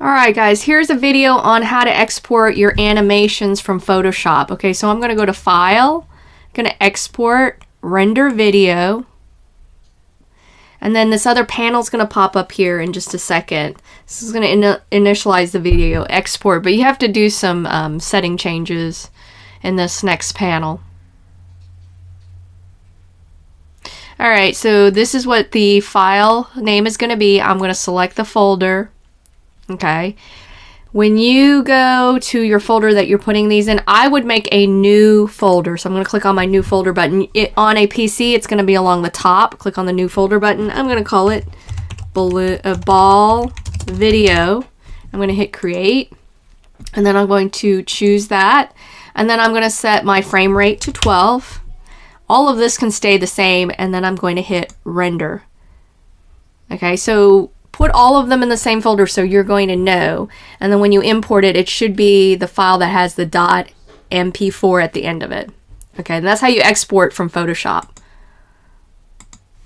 Alright guys, here's a video on how to export your animations from Photoshop. Okay, so I'm going to go to File, going to Export, Render Video, and then this other panel is going to pop up here in just a second. This is going to initialize the video, export, but you have to do some setting changes in this next panel. Alright, so this is what the file name is going to be. I'm going to select the folder. Okay, when you go to your folder that you're putting these in, I would make a new folder. So I'm going to click on my new folder button. On a PC, it's going to be along the top. Click on the new folder button. I'm going to call it Ball Video. I'm going to hit create, and then I'm going to choose that, and then I'm going to set my frame rate to 12. All of this can stay the same, and then I'm going to hit render. Okay, so put all of them in the same folder so you're going to know, and then when you import it, it should be the file that has the .mp4 at the end of it. Okay, and that's how you export from Photoshop.